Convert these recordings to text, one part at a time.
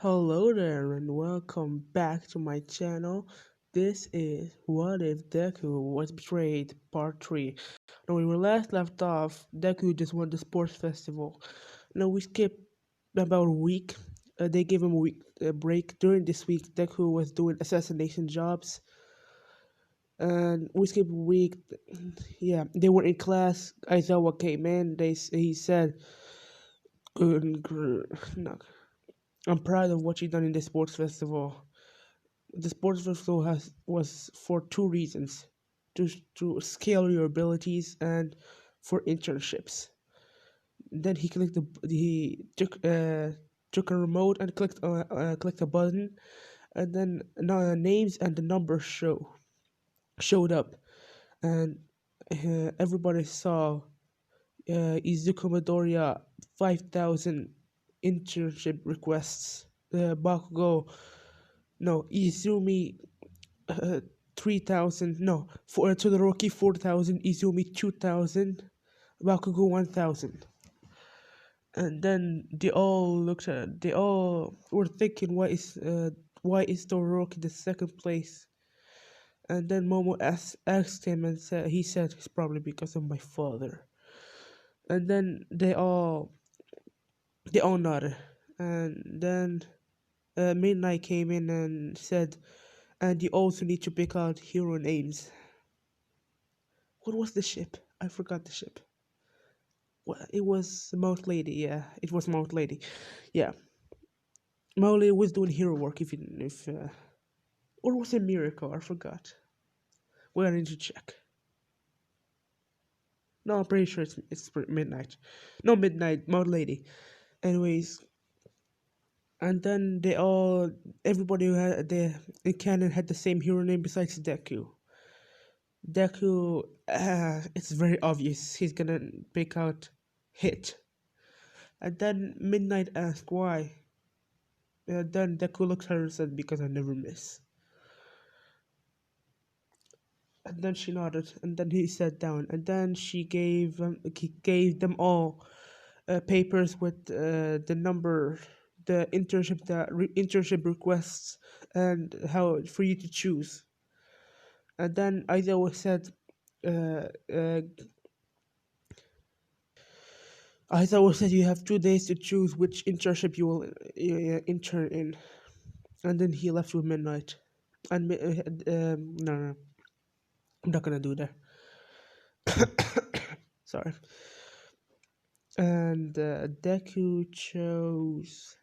Hello there and welcome back to my channel. This is What If Deku Was Betrayed Part 3. Now when we last left off, Deku just won the sports festival. Now we skipped about a week. They gave him a break. During this week, Deku was doing assassination jobs. And we skipped a week. Yeah, they were in class. Aizawa came in. He said, no, I'm proud of what you've done in the sports festival. The sports festival was for two reasons: to to scale your abilities and for internships. Then he took a remote and clicked a button, and then names and the numbers showed up, and everybody saw Izuku Midoriya 5,000 internship requests. Bakugo, no, Izumi, uh, 3,000, no, for Todoroki 4,000, Izumi 2,000, Bakugo 1,000. And then they all were thinking, why is Todoroki the second place? And then Momo asked him and he said it's probably because of my father. And then they all nodded. And then Midnight came in and said, and you also need to pick out hero names. What was the ship? I forgot the ship. Well, it was Mount Lady. Yeah, it was Mount Lady. Yeah, Mount Lady was doing hero work. Or was it Miracle? I forgot. Well, I need to check. No, I'm pretty sure it's Midnight. No, Midnight. Mount Lady. Anyways, and then everybody who had the in canon had the same hero name besides Deku. Deku, it's very obvious he's gonna pick out Hit. And then Midnight asked why. Then Deku looked at her and said, because I never miss. And then she nodded, and then he sat down, and then he gave them all papers with the internship requests, and how for you to choose. And then Aizawa said, uh, uh, Aizawa said you have 2 days to choose which internship you will intern in, and then he left with Midnight. And no, no, I'm not gonna do that. Sorry. And Deku chose.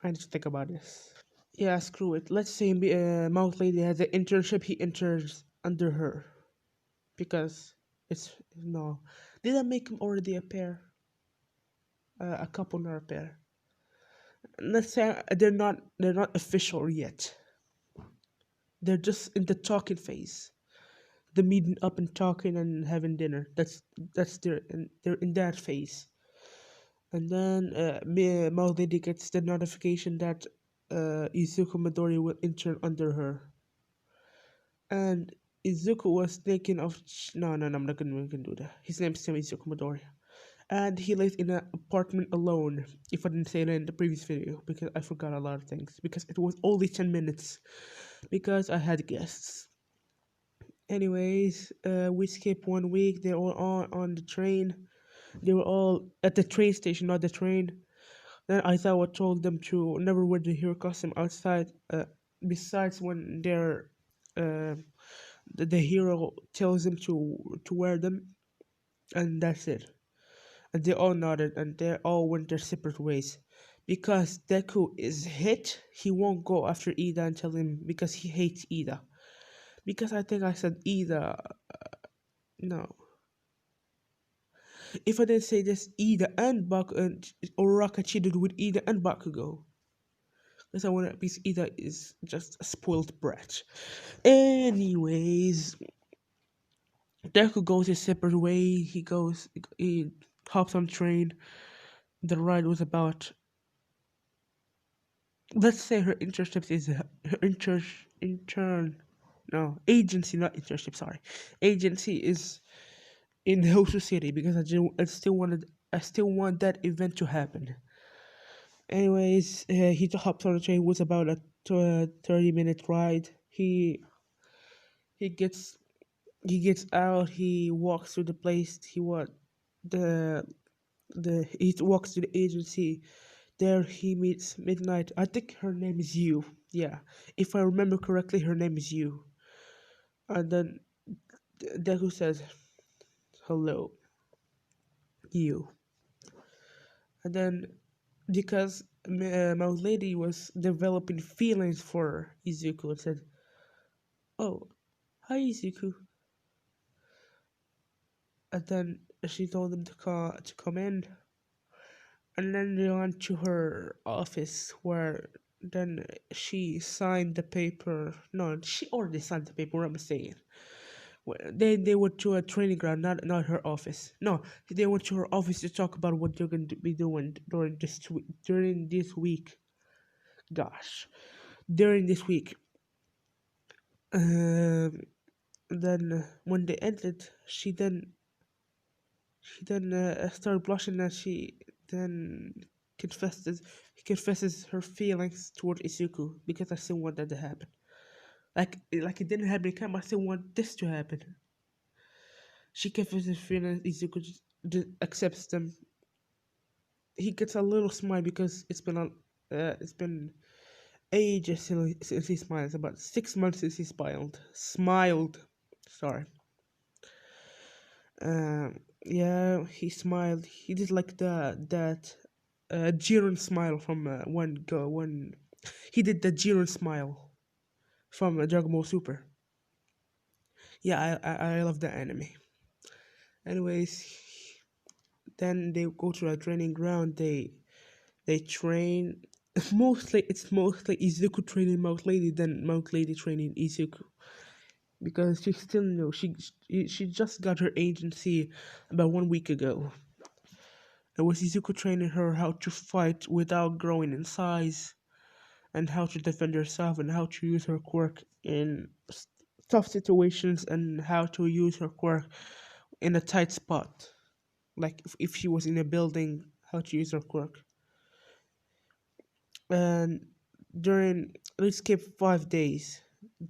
I need to think about this. Yeah, screw it. Let's say Mount Lady has an internship. He interns under her because it's no. Did I make him already a pair? A couple, not a pair. Let's say they're not official yet. They're just in the talking phase. The meeting up and talking and having dinner. They're in that phase. And then Mount Lady gets the notification that Izuku Midori will intern under her. And Izuku was thinking of no, I'm not gonna do that. His name's still Izuku Midori. And he lives in an apartment alone. If I didn't say that in the previous video, because I forgot a lot of things. Because it was only 10 minutes. Because I had guests. Anyways, we skipped 1 week. They were all on the train. They were all at the train station, not the train. Then Aizawa told them to never wear the hero costume outside. Besides when uh, the hero tells them to wear them, and that's it. And they all nodded, and they all went their separate ways. Because Deku is hit, he won't go after Ida and tell him because he hates Ida. Because I think I said Ida. No, if I didn't say this, Ida and Baku and Uraraka cheated with Ida and Bakugo. Because I want to be Ida is just a spoiled brat. Anyways, Deku goes his separate way. He hops on train. The ride was about. Let's say her internship is her no, agency, not internship. Sorry, agency is in Hosu City because I still want that event to happen. Anyways, he hops on the train. It was about a 30-minute ride. He gets he gets out. He walks through the place. The he walks to the agency. There he meets Midnight. I think her name is Yu. Yeah, if I remember correctly, her name is Yu. And then Deku says, "Hello, Yu." And then because my lady was developing feelings for Izuku and said, "Oh, hi Izuku." And then she told him to come in. And then they went to her office where then she signed the paper. No, she already signed the paper. What am I saying? They went to a training ground, not her office. No, they went to her office to talk about what they're going to be doing during this week. Gosh, during this week. Um, then when they ended, she then started blushing and she then confesses confesses her feelings toward Izuku because I still want that to happen. Like it didn't happen. I still want this to happen. She confesses feelings. Izuku just accepts them. He gets a little smile because it's been ages since he smiled. About 6 months since he smiled. Sorry. Yeah, he smiled. He did like that Jiren smile from when he did the Jiren smile from Dragon Ball Super. Yeah, I love that anime. Anyways, then they go to a training ground. They train. It's mostly Izuku training Mount Lady than Mount Lady training Izuku because she still knows she just got her agency about 1 week ago. It was Izuku training her how to fight without growing in size, and how to defend herself, and how to use her quirk in tough situations, and how to use her quirk in a tight spot. Like if she was in a building, how to use her quirk. And during let's skip 5 days.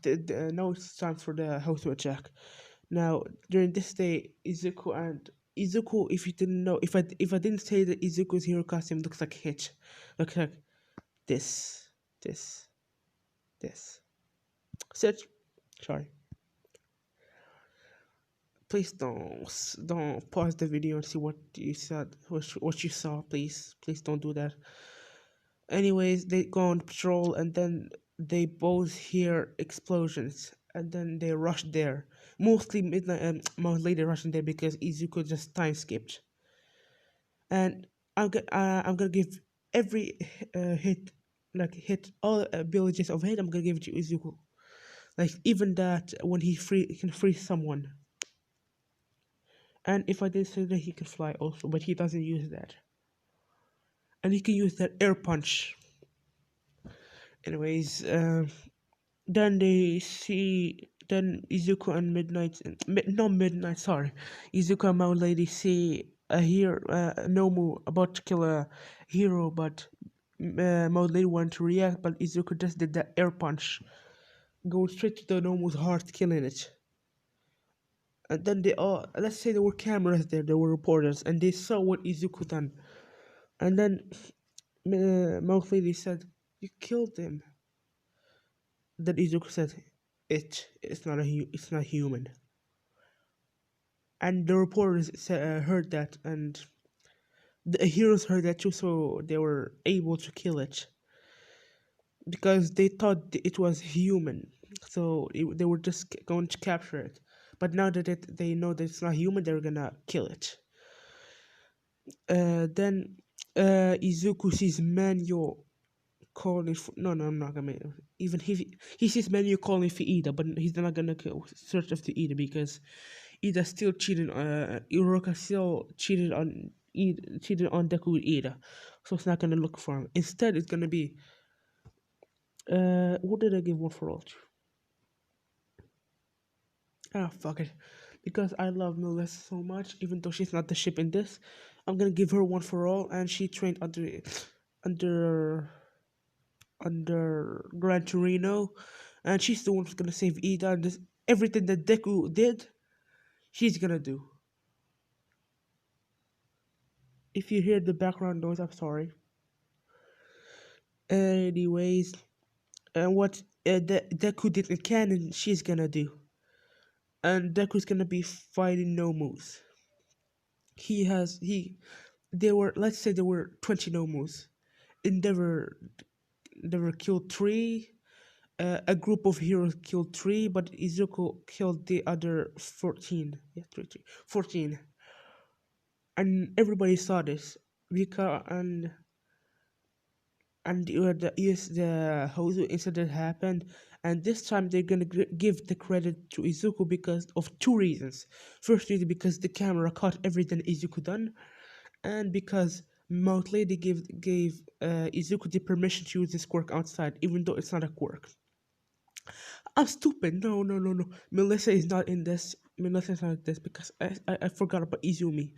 Now it's time for the how to attack. Now during this day, Izuku, if you didn't know, if I didn't say that Izuku's hero costume looks like Hitch, looks like this, this, this. Search. Sorry. Please don't pause the video and see what you said, what you saw. Please don't do that. Anyways, they go on patrol and then they both hear explosions and then they rush there. Mostly midnight and Mount Lady rushing there because Izuku just time skipped. And I'm gonna give every hit, like hit all abilities of hit. I'm gonna give it to Izuku. Like even that when he can free someone. And if I did say that he could fly also, but he doesn't use that. And he can use that air punch. Anyways, then they see then Izuku and Midnight, sorry, Izuku and Mount Lady see a hero, Nomu about to kill a hero, but Mount Lady wanted to react, but Izuku just did that air punch, going straight to the Nomu's heart, killing it. And then they all, let's say there were cameras there were reporters, and they saw what Izuku done. And then Mount Lady said, "You killed him." Then Izuku said, it's not human." And the reporters heard that, and the heroes heard that too, so they were able to kill it because they thought it was human. So they were just going to capture it. But now that they know that it's not human, they're gonna kill it. Then Izuku sees Manyo calling for, no, I'm not gonna, even he sees Menu calling for Ida, but he's not gonna go search after Ida because Ida still cheated. Iroka still cheated on Deku with Ida, so it's not gonna look for him. Instead, it's gonna be what did I give one for all to? Ah, fuck it, because I love Melissa so much, even though she's not the ship in this. I'm gonna give her one for all, and she trained under under Gran Torino, and she's the one who's gonna save Ida. And everything that Deku did, she's gonna do. If you hear the background noise, I'm sorry. Anyways, and what Deku did in canon, she's gonna do. And Deku's gonna be fighting Nomus. There were, let's say there were 20 Nomus. Endeavor killed three. A group of heroes killed three, but Izuku killed the other 14. Yeah, 14. And everybody saw this because the Hozu incident happened, and this time they're gonna give the credit to Izuku because of two reasons. First reason, because the camera caught everything Izuku done, and because Mount Lady gave Izuku the permission to use this quirk outside, even though it's not a quirk. I'm stupid. No, no, no, no. Melissa is not in this. Melissa is not in this because I forgot about Izumi.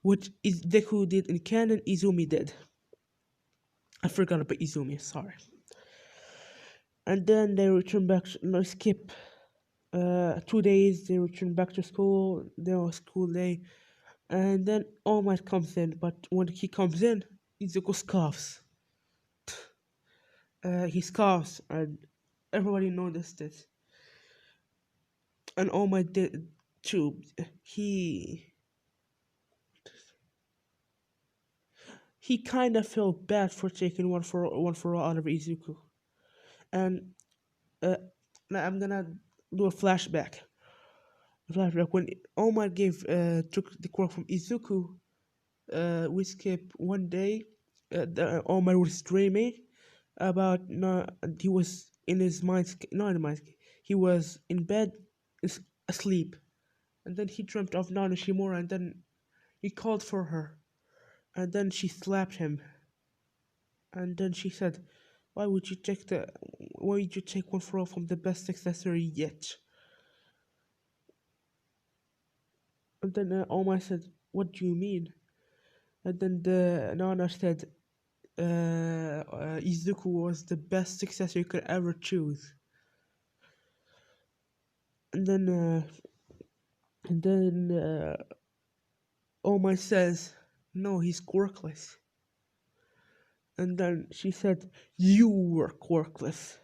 What is Deku did in canon, Izumi did. I forgot about Izumi, sorry. And then they return back, no, skip 2 days, they return back to school, they're on school day, and then All Might comes in, but when he comes in, Izuku scoffs. He scoffs, and everybody noticed it. And All Might did too. He kind of felt bad for taking one for all out of Izuku. And now I'm gonna do a flashback. When All Might took the quirk from Izuku, we skip one day. All Might was dreaming about he was in his mind, not in his mind. He was in bed, asleep, and then he dreamt of Nana Shimura, and then he called for her, and then she slapped him, and then she said, Why would you take one for all from the best accessory yet?" And then All said, "What do you mean?" And then the Nana said, Izuku was the best successor you could ever choose. And then, All says, "No, he's quirkless." And then she said, "You were quirkless."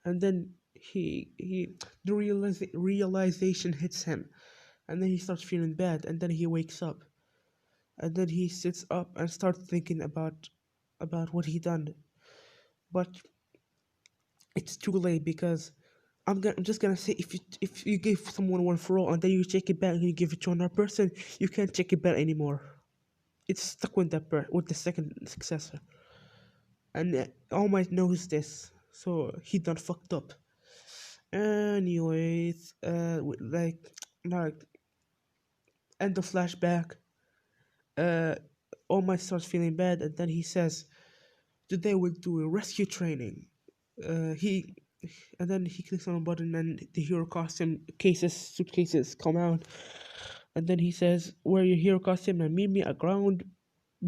And then the realization hits him, and then he starts feeling bad, and then he wakes up, and then he sits up and starts thinking about what he done, but it's too late because I'm just gonna say, if you give someone one for all and then you take it back and you give it to another person, you can't take it back anymore. It's stuck with with the second successor, and All Might knows this, so he done fucked up. Anyways, like end of flashback. Uh, All Might starts feeling bad, and then he says, "Today we'll do a rescue training." He and then he clicks on a button and the hero costume suitcases come out, and then he says, "Wear your hero costume and meet me at ground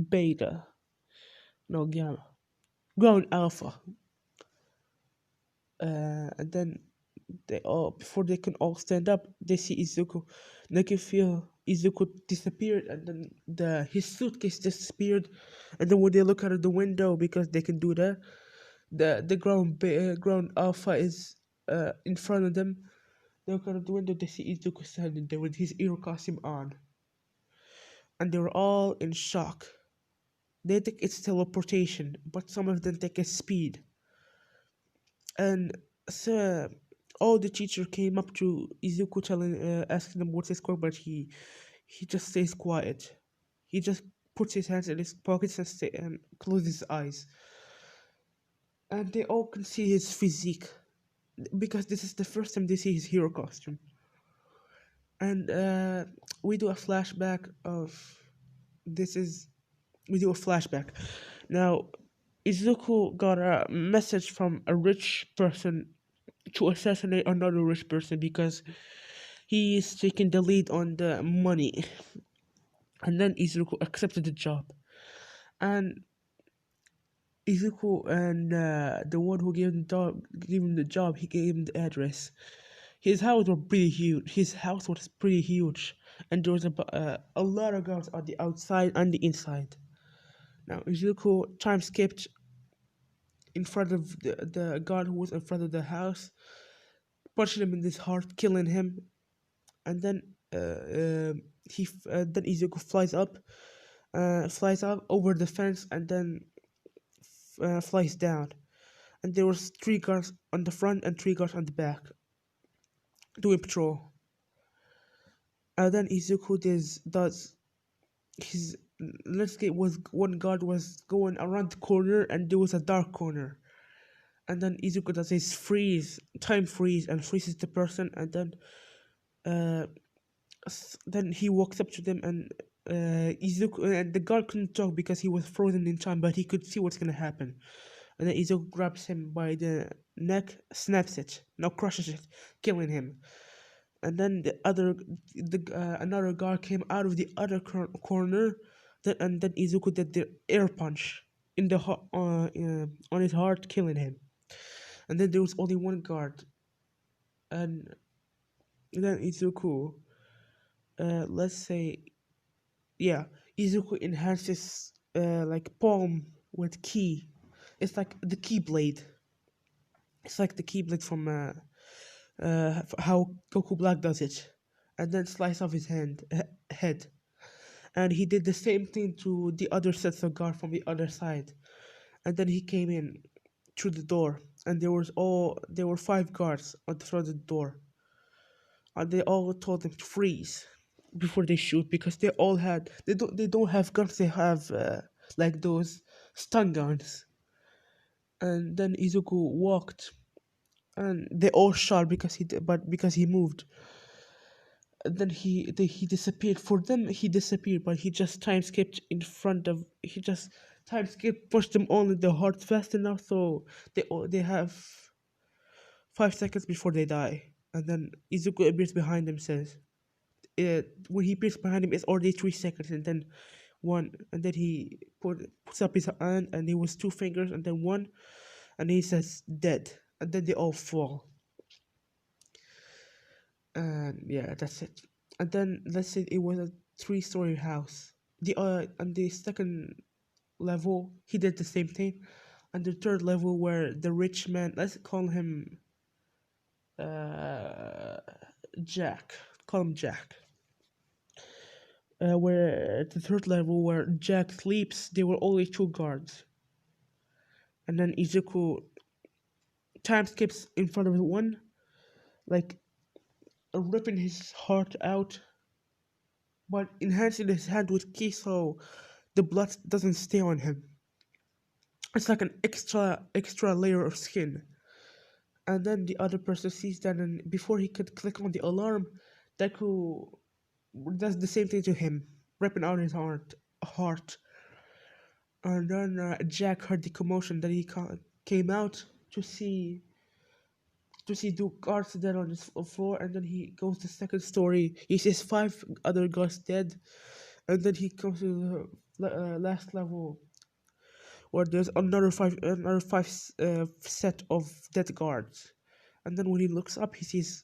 beta, no gamma, ground alpha." And then they all, before they can all stand up, they see Izuku. They can feel Izuku disappeared, and then his suitcase disappeared. And then when they look out of the window, because they can do that, the ground alpha is in front of them. They look out of the window, they see Izuku standing there with his hero costume on. And they were all in shock. They think it's teleportation, but some of them think it's speed. And so all the teacher came up to Izuku asking him what's his score, but he just stays quiet. He just puts his hands in his pockets and closes his eyes. And they all can see his physique, because this is the first time they see his hero costume. And we do a flashback of we do a flashback. Now, Izuku got a message from a rich person to assassinate another rich person because he is taking the lead on the money. And then Izuku accepted the job. And Izuku and the one who gave him the job, he gave him the address. His house was pretty huge. His house was pretty huge, and there was a lot of guards on the outside and the inside. Now Izuku time skipped in front of the guard who was in front of the house, punching him in his heart, killing him, and then then Izuku flies up over the fence, and then flies down. And there was three guards on the front and three guards on the back doing patrol. And then Izuku does his let's get was one guard was going around the corner and there was a dark corner. And then Izuku does his time freeze, and freezes the person, and uh, then he walks up to them, and Izuku and the guard couldn't talk because he was frozen in time, but he could see what's gonna happen. And then Izuku grabs him by the neck, snaps it, now crushes it, killing him. And then another guard came out of the other corner, and then Izuku did the air punch in the on his heart, killing him. And then there was only one guard, and then Izuku, let's say, yeah, Izuku enhances like palm with key. It's like the keyblade. It's like the keyblade from how Goku Black does it, and then slice off his head. And he did the same thing to the other sets of guard from the other side. And then he came in through the door, and there were five guards on the front of the door, and they all told him to freeze before they shoot, because they don't have guns, they have like those stun guns. And then Izuku walked, and they all shot because he moved. And then he disappeared. For them, he disappeared, but he just time skipped, pushed them all in the heart fast enough so they have 5 seconds before they die. And then Izuku appears behind him, says, when he appears behind him, it's already 3 seconds, and then one, and then he puts up his hand, and it was two fingers, and then one, and he says dead, and then they all fall. And yeah, that's it. And then let's say it was a three-story house. The on the second level, he did the same thing. And the third level, where the rich man, let's call him uh Jack. Call him Jack. Where the third level where Jack sleeps, there were only two guards. And then Izuku time skips in front of one, like ripping his heart out, but enhancing his hand with ki so the blood doesn't stay on him. It's like an extra layer of skin. And then the other person sees that, and before he could click on the alarm, Deku does the same thing to him, ripping out his heart. And then Jack heard the commotion that he came out to see two guards dead on his floor, and then he goes to the second story. He sees five other guards dead, and then he comes to the last level where there's another five set of dead guards. And then when he looks up, he sees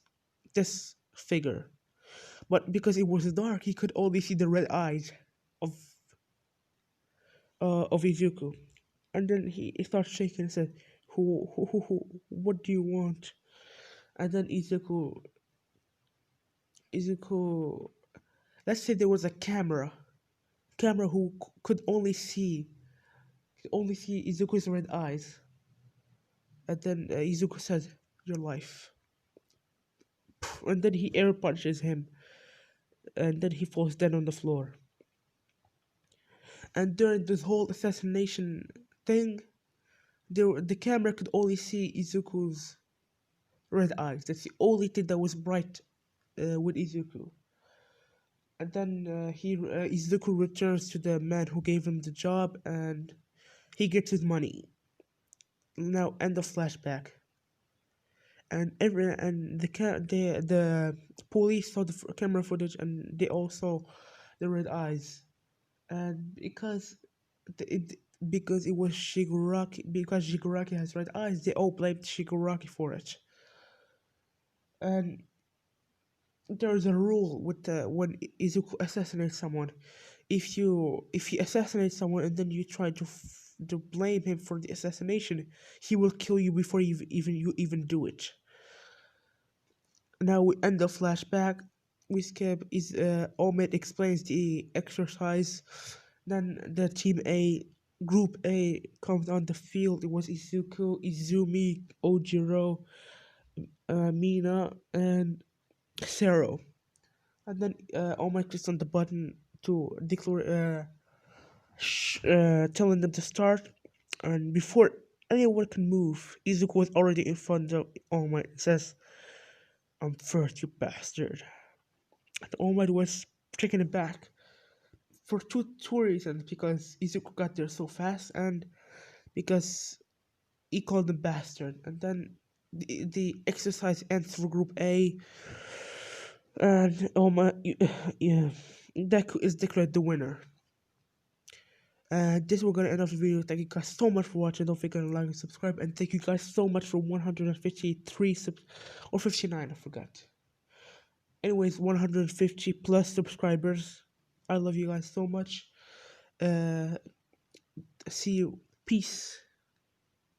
this figure, but because it was dark, he could only see the red eyes of Izuku. And then he starts shaking and said, who, what do you want? And then Izuku, let's say there was a camera who could only see Izuku's red eyes. And then Izuku said, "Your life." And then he air punches him, and then he falls dead on the floor. And during this whole assassination thing, the camera could only see Izuku's red eyes. That's the only thing that was bright with Izuku. And then Izuku returns to the man who gave him the job, and he gets his money. Now end of flashback. And the police saw the camera footage, and they all saw the red eyes. And because because it was Shigaraki. Because Shigaraki has red eyes, they all blamed Shigaraki for it. And there's a rule with when Izuku assassinates someone. If he assassinates someone and then you try to blame him for the assassination, he will kill you before you even do it. Now we end the flashback. We skip is Omid explains the exercise. Then the team A, group A comes on the field. It was Izuku, Izumi, Ojiro, Mina, and Sero. And then Omid clicks on the button to declare, telling them to start. And before anyone can move, Izuku was already in front of Omid. It says, "I'm first, you bastard." And Omid was taken aback for two reasons, because Izuku got there so fast and because he called him bastard. And then the exercise ends for Group A, and yeah, Deku is declared the winner. And this we're gonna end off the video. Thank you guys so much for watching. Don't forget to like and subscribe. And thank you guys so much for 153 or 59, I forgot. Anyways, 150 plus subscribers. I love you guys so much. Uh, See you. Peace.